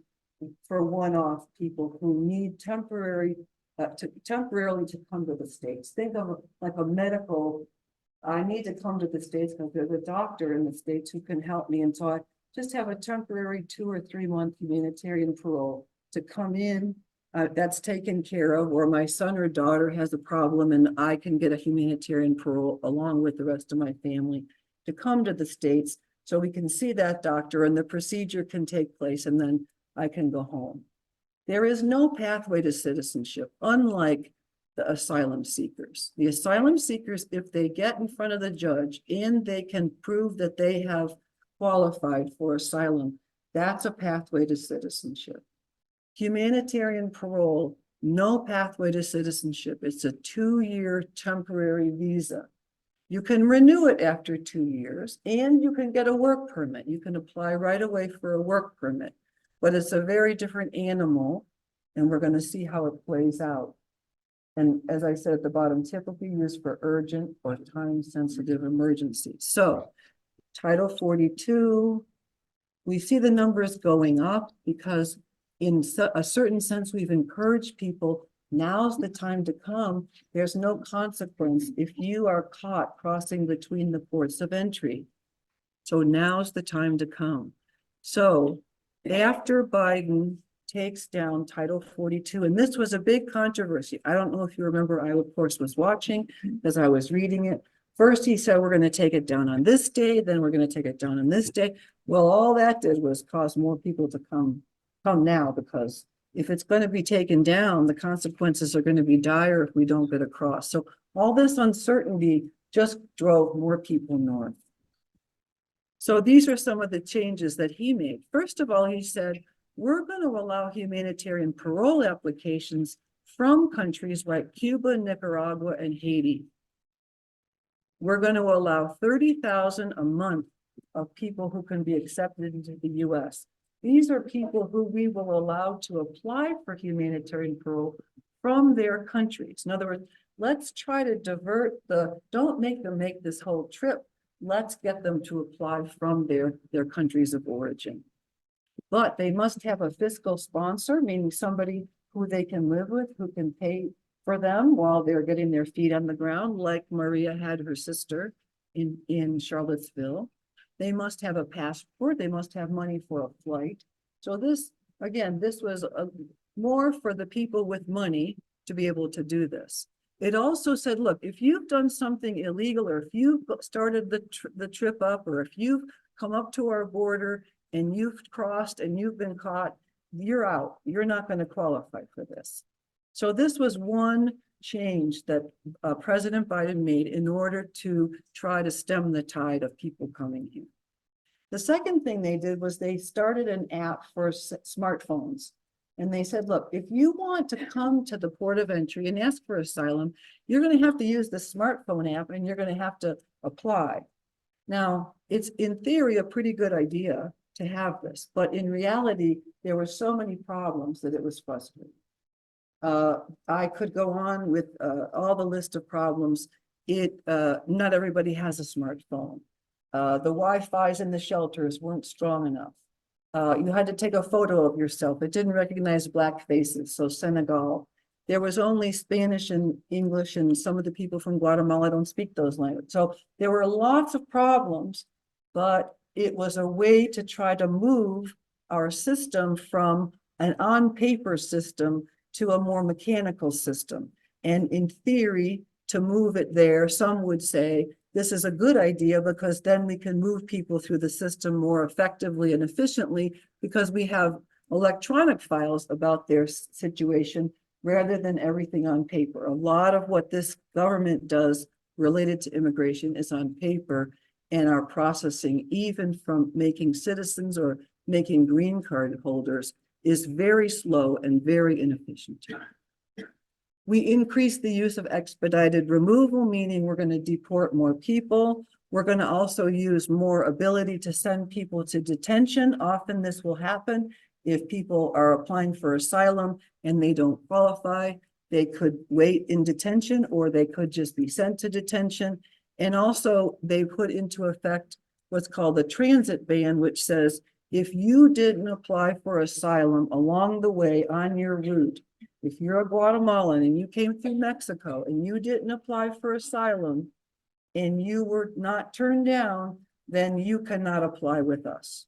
for one-off people who need temporarily to come to the States. Think of like a medical, I need to come to the States because there's a doctor in the States who can help me. And so I just have a temporary 2 or 3 month humanitarian parole to come in. That's taken care of, or my son or daughter has a problem and I can get a humanitarian parole along with the rest of my family to come to the States so we can see that doctor and the procedure can take place and then I can go home. There is no pathway to citizenship, unlike the asylum seekers. The asylum seekers, if they get in front of the judge and they can prove that they have qualified for asylum, that's a pathway to citizenship. Humanitarian parole, no pathway to citizenship. It's a 2-year temporary visa. You can renew it after 2 years and you can get a work permit. You can apply right away for a work permit, but it's a very different animal and we're going to see how it plays out. And as I said at the bottom, typically used for urgent or time-sensitive emergencies. So Title 42, we see the numbers going up because in a certain sense, we've encouraged people, now's the time to come. There's no consequence if you are caught crossing between the ports of entry. So now's the time to come. So after Biden takes down Title 42, and this was a big controversy. I don't know if you remember, I of course was watching as I was reading it. First, he said, we're going to take it down on this day, then we're going to take it down on this day. Well, all that did was cause more people to come now, because if it's going to be taken down, the consequences are going to be dire if we don't get across. So all this uncertainty just drove more people north. So these are some of the changes that he made. First of all, he said, we're going to allow humanitarian parole applications from countries like Cuba, Nicaragua, and Haiti. We're going to allow 30,000 a month of people who can be accepted into the US. These are people who we will allow to apply for humanitarian parole from their countries. In other words, let's try to divert don't make them make this whole trip. Let's get them to apply from their countries of origin. But they must have a fiscal sponsor, meaning somebody who they can live with, who can pay for them while they're getting their feet on the ground, like Maria had her sister in Charlottesville. They must have a passport. They must have money for a flight. So this, again, this was more for the people with money to be able to do this. It also said, look, if you've done something illegal, or if you've started the trip up, or if you've come up to our border and you've crossed and you've been caught, you're out. You're not going to qualify for this. So this was one change that President Biden made in order to try to stem the tide of people coming here. The second thing they did was they started an app for smartphones. And they said, look, if you want to come to the port of entry and ask for asylum, you're going to have to use the smartphone app and you're going to have to apply. Now, it's in theory a pretty good idea to have this, but in reality, there were so many problems that it was frustrating. I could go on with all the list of problems. Not everybody has a smartphone. The Wi-Fi's in the shelters weren't strong enough. You had to take a photo of yourself. It didn't recognize black faces. So Senegal, there was only Spanish and English, and some of the people from Guatemala don't speak those languages. So there were lots of problems, but it was a way to try to move our system from an on-paper system to a more mechanical system. And in theory, to move it there, some would say, this is a good idea because then we can move people through the system more effectively and efficiently because we have electronic files about their situation rather than everything on paper. A lot of what this government does related to immigration is on paper, and our processing, even from making citizens or making green card holders, is very slow and very inefficient. We increase the use of expedited removal, meaning we're going to deport more people. We're going to also use more ability to send people to detention. Often this will happen if people are applying for asylum and they don't qualify. They could wait in detention, or they could just be sent to detention. And also they put into effect what's called the transit ban, which says if you didn't apply for asylum along the way on your route, if you're a Guatemalan and you came through Mexico and you didn't apply for asylum and you were not turned down, then you cannot apply with us.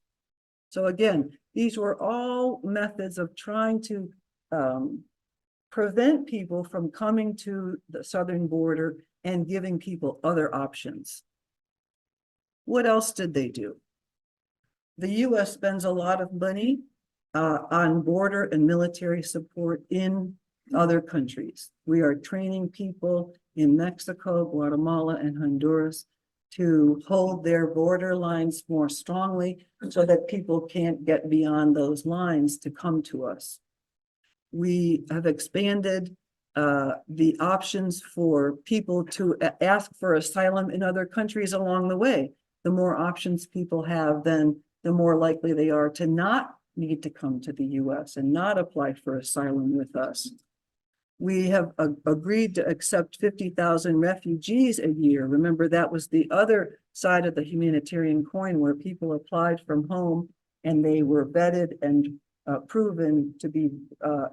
So again, these were all methods of trying to prevent people from coming to the southern border and giving people other options. What else did they do? The US spends a lot of money on border and military support in other countries. We are training people in Mexico, Guatemala, and Honduras to hold their border lines more strongly so that people can't get beyond those lines to come to us. We have expanded the options for people to ask for asylum in other countries along the way. The more options people have, then the more likely they are to not need to come to the US and not apply for asylum with us. We have agreed to accept 50,000 refugees a year. Remember, that was the other side of the humanitarian coin where people applied from home and they were vetted and proven to be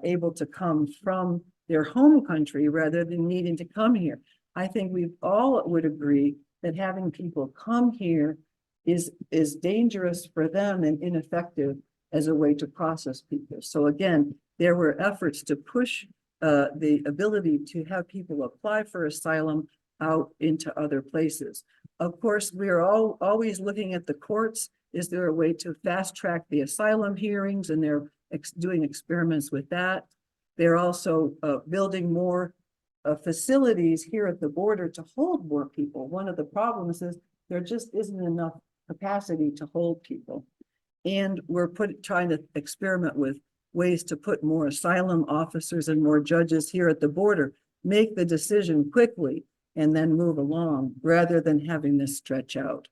able to come from their home country rather than needing to come here. I think we all would agree that having people come here is dangerous for them and ineffective as a way to process people. So again, there were efforts to push the ability to have people apply for asylum out into other places. Of course, we are always looking at the courts. Is there a way to fast track the asylum hearings? And they're doing experiments with that. They're also building more facilities here at the border to hold more people. One of the problems is there just isn't enough capacity to hold people. And we're trying to experiment with ways to put more asylum officers and more judges here at the border, make the decision quickly and then move along rather than having this stretch out.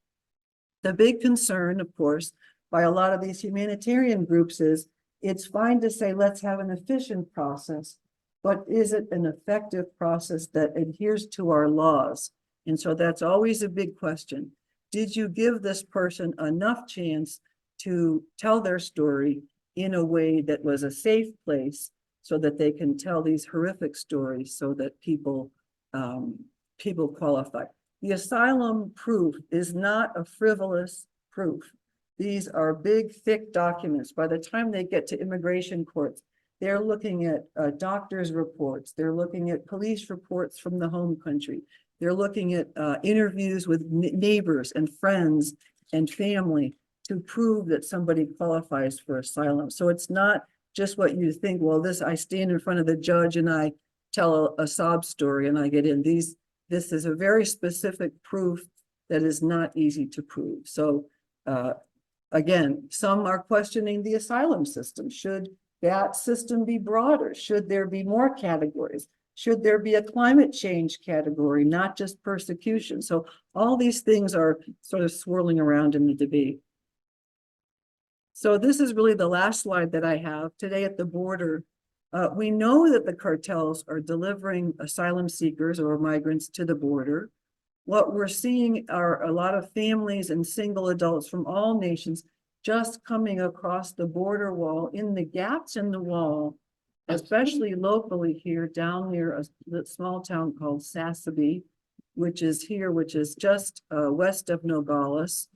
The big concern, of course, by a lot of these humanitarian groups is it's fine to say, let's have an efficient process, but is it an effective process that adheres to our laws? And so that's always a big question. Did you give this person enough chance to tell their story in a way that was a safe place so that they can tell these horrific stories so that people qualify? The asylum proof is not a frivolous proof. These are big, thick documents. By the time they get to immigration courts, they're looking at doctors' reports. They're looking at police reports from the home country. They're looking at interviews with neighbors and friends and family to prove that somebody qualifies for asylum. So it's not just what you think, well, I stand in front of the judge and I tell a sob story and I get in. This is a very specific proof that is not easy to prove. So again, some are questioning the asylum system. Should that system be broader? Should there be more categories? Should there be a climate change category, not just persecution? So all these things are sort of swirling around in the debate. So this is really the last slide that I have today at the border. We know that the cartels are delivering asylum seekers or migrants to the border. What we're seeing are a lot of families and single adults from all nations just coming across the border wall. In the gaps in the wall, especially locally here down near a small town called Sasabe, which is just west of Nogales.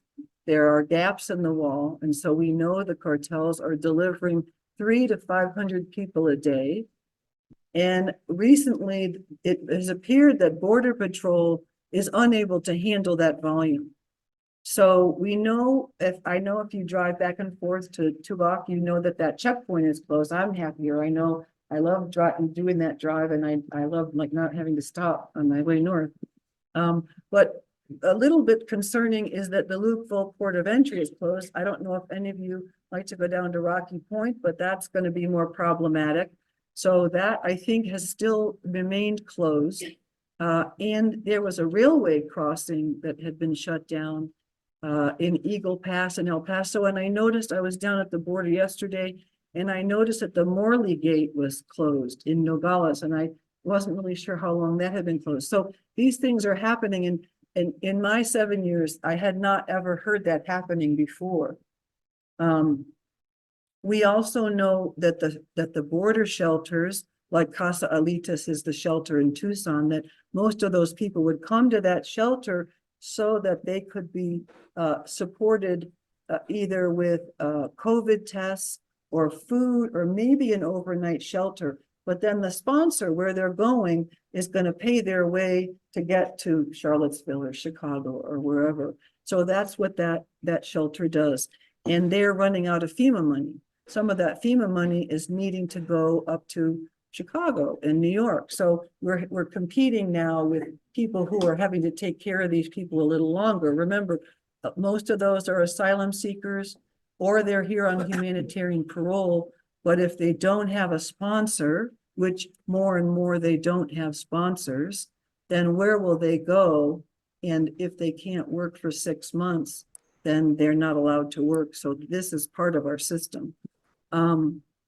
There are gaps in the wall, and so we know the cartels are delivering 300 to 500 people a day. And recently, it has appeared that Border Patrol is unable to handle that volume. So we know, if you drive back and forth to Tubac, you know that checkpoint is closed. I'm happier. I know I love doing that drive, and I love like not having to stop on my way north. But a little bit concerning is that the Lukeville Port of Entry is closed. I don't know if any of you like to go down to Rocky Point, but that's going to be more problematic. So that, I think, has still remained closed. And there was a railway crossing that had been shut down in Eagle Pass in El Paso. And I was down at the border yesterday, and I noticed that the Morley Gate was closed in Nogales, and I wasn't really sure how long that had been closed. So these things are happening, and in my 7 years, I had not ever heard that happening before. We also know that the border shelters, like Casa Alitas is the shelter in Tucson, that most of those people would come to that shelter so that they could be supported either with COVID tests or food or maybe an overnight shelter. But then the sponsor, where they're going, is going to pay their way to get to Charlottesville or Chicago or wherever. So that's what that shelter does. And they're running out of FEMA money. Some of that FEMA money is needing to go up to Chicago and New York. So we're competing now with people who are having to take care of these people a little longer. Remember, most of those are asylum seekers or they're here on humanitarian parole. But if they don't have a sponsor, which more and more they don't have sponsors, then where will they go? And if they can't work for 6 months, then they're not allowed to work. So this is part of our system.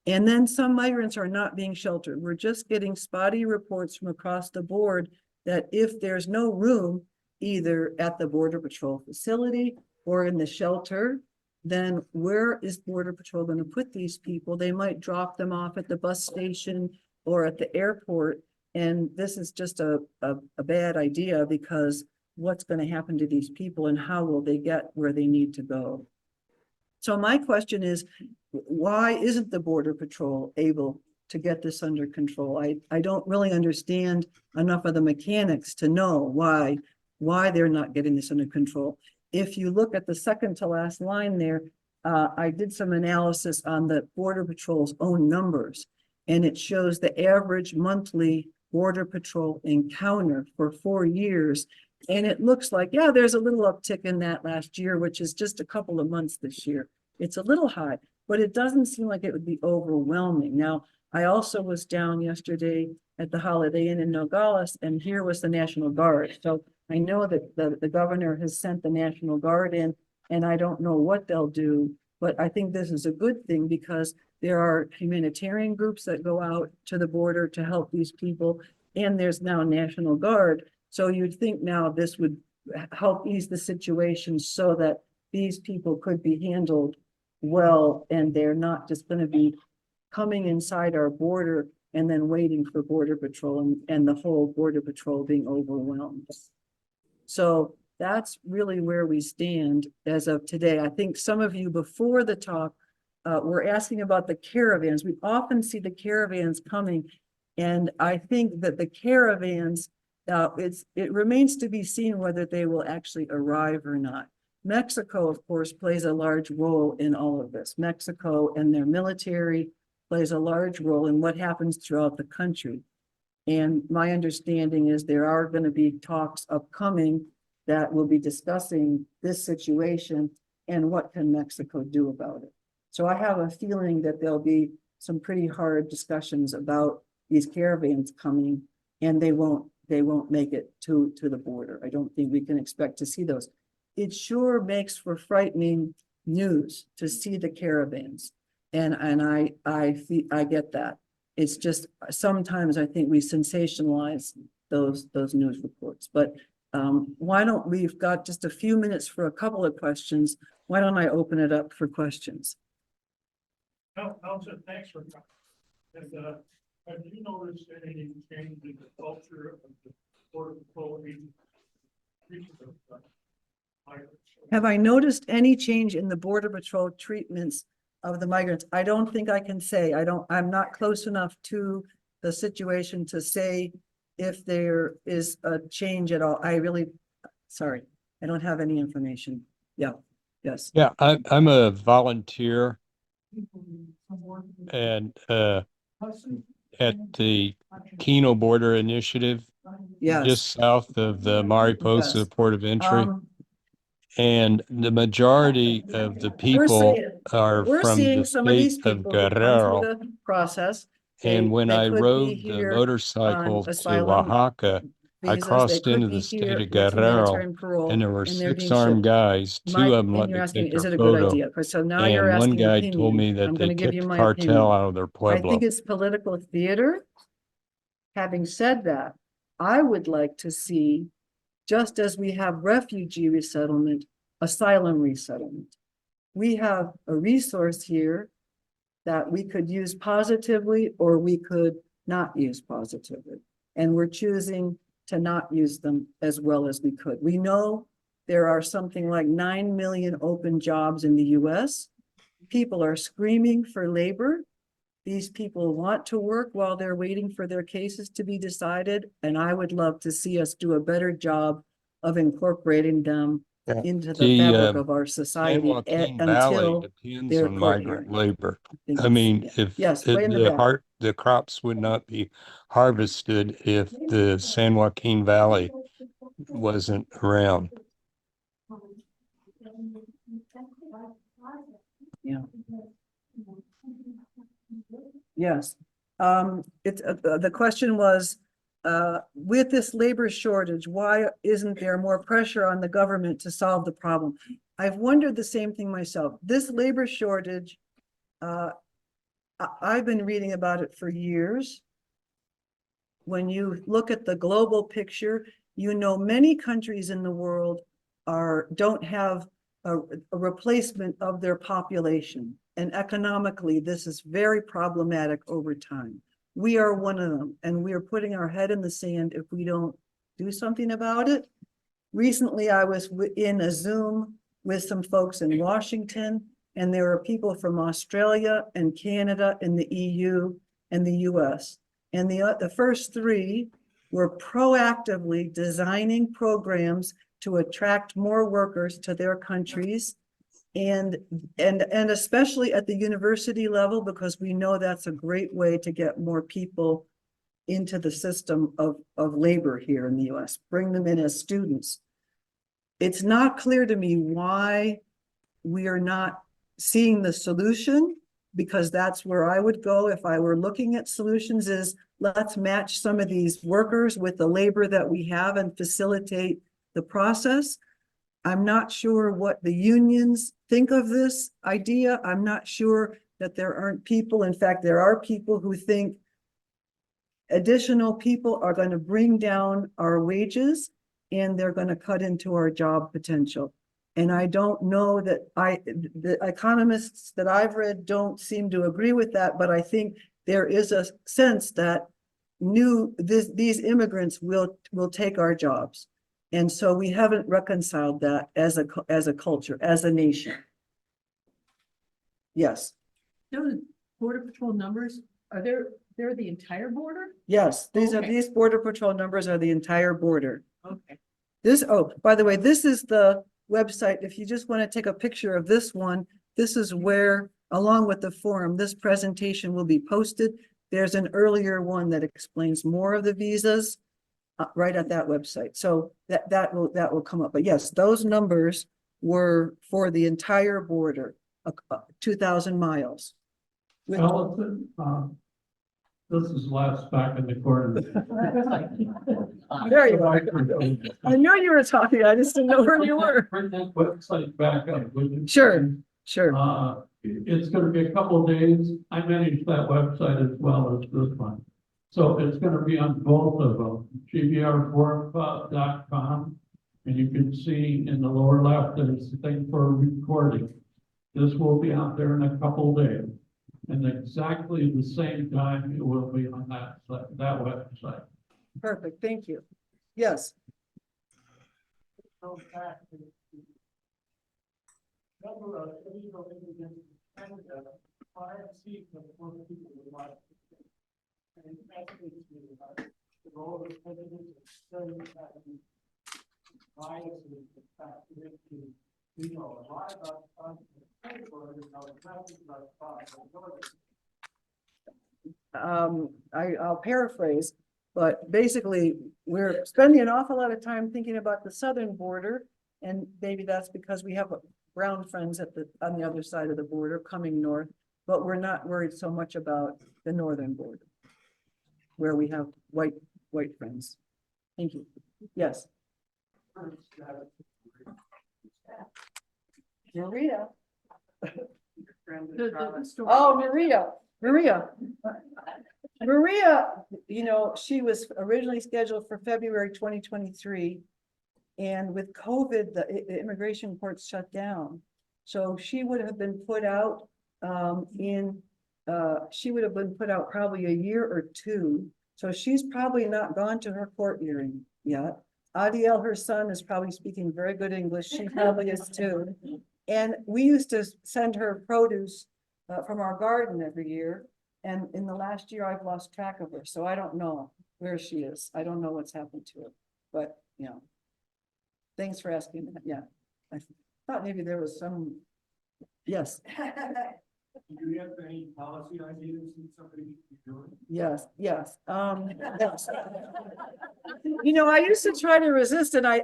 And then some migrants are not being sheltered. We're just getting spotty reports from across the board that if there's no room, either at the Border Patrol facility or in the shelter, then where is Border Patrol going to put these people? They might drop them off at the bus station or at the airport. And this is just a bad idea, because what's going to happen to these people and how will they get where they need to go? So my question is, why isn't the Border Patrol able to get this under control? I don't really understand enough of the mechanics to know why they're not getting this under control. If you look at the second to last line there, I did some analysis on the Border Patrol's own numbers, and it shows the average monthly Border Patrol encounter for 4 years. And it looks like, yeah, there's a little uptick in that last year, which is just a couple of months this year. It's a little high, but it doesn't seem like it would be overwhelming. Now, I also was down yesterday at the Holiday Inn in Nogales, and here was the National Guard. So I know that the governor has sent the National Guard in, and I don't know what they'll do, but I think this is a good thing, because there are humanitarian groups that go out to the border to help these people, and there's now National Guard. So you'd think now this would help ease the situation so that these people could be handled well, and they're not just going to be coming inside our border and then waiting for Border Patrol and the whole Border Patrol being overwhelmed. So that's really where we stand as of today. I think some of you before the talk were asking about the caravans. We often see the caravans coming, and I think that the caravans, it remains to be seen whether they will actually arrive or not. Mexico, of course, plays a large role in all of this. Mexico and their military plays a large role in what happens throughout the country. And my understanding is there are going to be talks upcoming that will be discussing this situation and what can Mexico do about it. So I have a feeling that there'll be some pretty hard discussions about these caravans coming, and they won't make it to the border. I don't think we can expect to see those. It sure makes for frightening news to see the caravans. And I get that. It's just sometimes I think we sensationalize those news reports. But why don't we've got just a few minutes for a couple of questions. Why don't I open it up for questions? Nelson, thanks for coming. Have you noticed any change in the culture of the Border Patrol agents? Have I noticed any change in the Border Patrol treatments of the migrants? I don't think I can say. I'm not close enough to the situation to say if there is a change at all. Sorry, I don't have any information. Yeah, yes. Yeah, I'm a volunteer and at the Keno Border Initiative, Yes. just south of the Mariposa Yes. port of entry. And the majority of the people are We're from seeing the some of these state of people who come through Guerrero. the process. And when they I could be rode the here motorcycle on to asylum Oaxaca, I visas, they crossed could into be the state here of with Guerrero, humanitarian parole, and there were and they're being 6 armed shipped. guys. 2 of them let And you're me asking, take is their it a good photo. idea? So now you're And one asking guy opinion. told me that I'm they going to give kicked you the my cartel opinion. out of their I pueblo. think it's political theater. Having said that, I would like to see, just as we have refugee resettlement, asylum resettlement. We have a resource here that we could use positively or we could not use positively. And we're choosing to not use them as well as we could. We know there are something like 9 million open jobs in the US. People are screaming for labor. These people want to work while they're waiting for their cases to be decided. And I would love to see us do a better job of incorporating them into the fabric of our San society Joaquin Valley until depends their on court migrant hearing. labor. think I it's- mean, yeah. if Yes, way in the back. the crops would not be harvested if the San Joaquin Valley wasn't around. Yeah. Yes. The question was, with this labor shortage, why isn't there more pressure on the government to solve the problem? I've wondered the same thing myself. This labor shortage I've been reading about it for years. When you look at the global picture, you know, many countries in the world don't have a replacement of their population. And economically, this is very problematic over time. We are one of them, and we are putting our head in the sand if we don't do something about it. Recently, I was in a Zoom with some folks in Washington, and there are people from Australia and Canada and the EU and the US. And the first three were proactively designing programs to attract more workers to their countries. And especially at the university level, because we know that's a great way to get more people into the system of labor here in the US, bring them in as students. It's not clear to me why we are not seeing the solution, because that's where I would go if I were looking at solutions, is let's match some of these workers with the labor that we have and facilitate the process. I'm not sure what the unions think of this idea. I'm not sure that there aren't people. In fact, there are people who think additional people are going to bring down our wages and they're going to cut into our job potential. And I don't know that the economists that I've read don't seem to agree with that, but I think there is a sense that these immigrants will take our jobs. And so we haven't reconciled that as a culture, as a nation. Yes, Those Border Patrol numbers, they're the entire border? yes, Okay. these Border Patrol numbers are the entire border. Okay. By the way, this is the website. If you just want to take a picture of this one, this is where, along with the forum, this presentation will be posted. There's an earlier one that explains more of the visas right at that website. So that will come up. But yes, those numbers were for the entire border, 2,000 miles. With- Allison, this is Les back in the corner. There you are. I knew you were talking. I just didn't know where you were. Bring that website back up, would you? Sure, sure. It's gonna be a couple of days. I manage that website as well as this one. So it's gonna be on both of them, gbr4club.com. And you can see in the lower left, there's the thing for recording. This will be out there in a couple of days. And exactly the same time it will be on that website. Perfect. Thank you. Yes. Go back to the number of illegal immigrants in Canada, 5 seats of 4 people would like. And that's the role of president of studying that biases that factor into, a lot about I'll paraphrase, but basically we're spending an awful lot of time thinking about the southern border, and maybe that's because we have brown friends on the other side of the border coming north, but we're not worried so much about the northern border, where we have white friends. Thank you. Yes. Maria. Oh, Maria, she was originally scheduled for February 2023. And with COVID, the immigration courts shut down. So she would have been put out probably a year or two. So she's probably not gone to her court hearing yet. Adiel, her son, is probably speaking very good English. She probably is too. And we used to send her produce from our garden every year. And in the last year, I've lost track of her. So I don't know where she is. I don't know what's happened to her. But, thanks for asking that. Yeah. I thought maybe there was some. Yes. Do you have any policy ideas that somebody should be doing? Yes. Yes. Yes. I used to try to resist, and I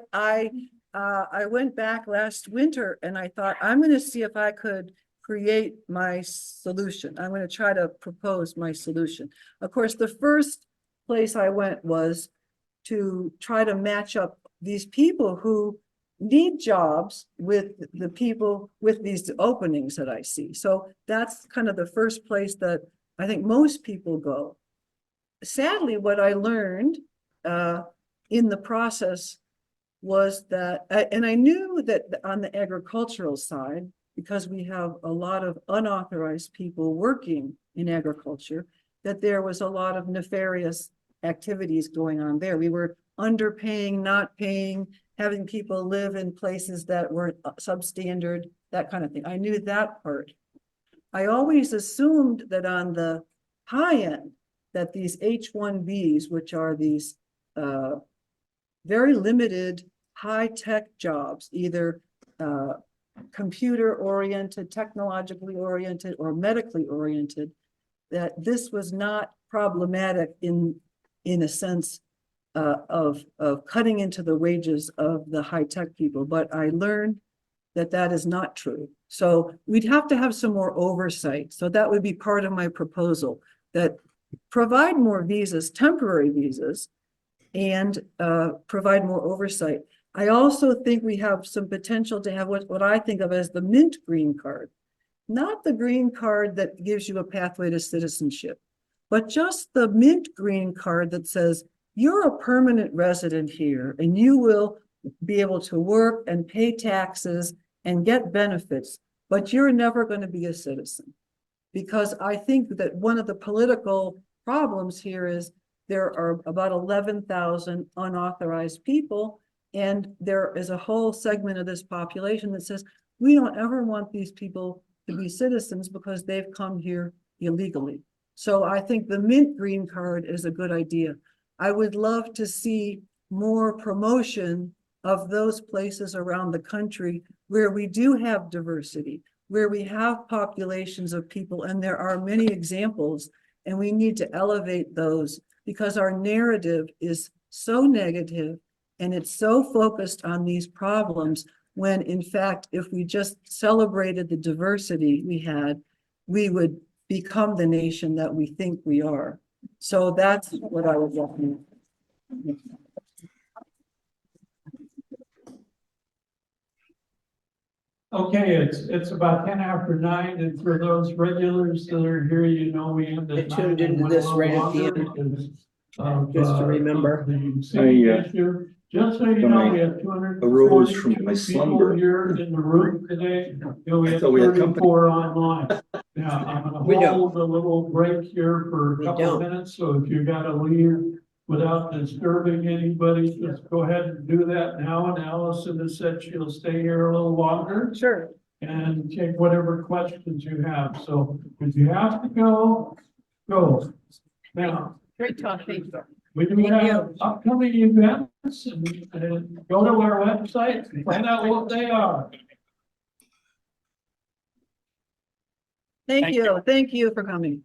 went back last winter and I thought, I'm going to see if I could create my solution. I'm going to try to propose my solution. Of course, the first place I went was to try to match up these people who need jobs with the people with these openings that I see. So that's kind of the first place that I think most people go. Sadly, what I learned in the process was that, and I knew that on the agricultural side, because we have a lot of unauthorized people working in agriculture, that there was a lot of nefarious activities going on there. We were underpaying, not paying, having people live in places that were substandard, that kind of thing. I knew that part. I always assumed that on the high end, that these H-1Bs, which are these very limited high-tech jobs, either computer-oriented, technologically oriented, or medically oriented, that this was not problematic in a sense of cutting into the wages of the high-tech people. But I learned that that is not true. So we'd have to have some more oversight. So that would be part of my proposal, that provide more visas, temporary visas, and provide more oversight. I also think we have some potential to have what I think of as the mint green card, not the green card that gives you a pathway to citizenship, but just the mint green card that says you're a permanent resident here and you will be able to work and pay taxes and get benefits, but you're never going to be a citizen. Because I think that one of the political problems here is there are about 11,000 unauthorized people, and there is a whole segment of this population that says, we don't ever want these people to be citizens because they've come here illegally. So I think the mint green card is a good idea. I would love to see more promotion of those places around the country where we do have diversity, where we have populations of people, and there are many examples, and we need to elevate those because our narrative is so negative and it's so focused on these problems when in fact, if we just celebrated the diversity we had, we would become the nation that we think we are. So that's what I would recommend. Okay, it's about 10 after 9, and for those regulars that are here, you know, we end I at 9. tuned into and went a this little right at the longer end, because of, just to remember. the city I, issue. Just so you when know, I we have arose from 242 my people slumber, here in the room today. You know, we I have thought we had company. 34 online. Yeah, I'm gonna We don't. hold a little break here for a We couple of don't. minutes, so if you gotta leave without disturbing anybody, just go ahead and do that now. And Allison has said she'll stay here a little longer Sure. and take whatever questions you have. So if you have to go, go. Now, Great talk, thank you. we do Thank have you. upcoming events and go to our website and find out what they are. Thank you for coming.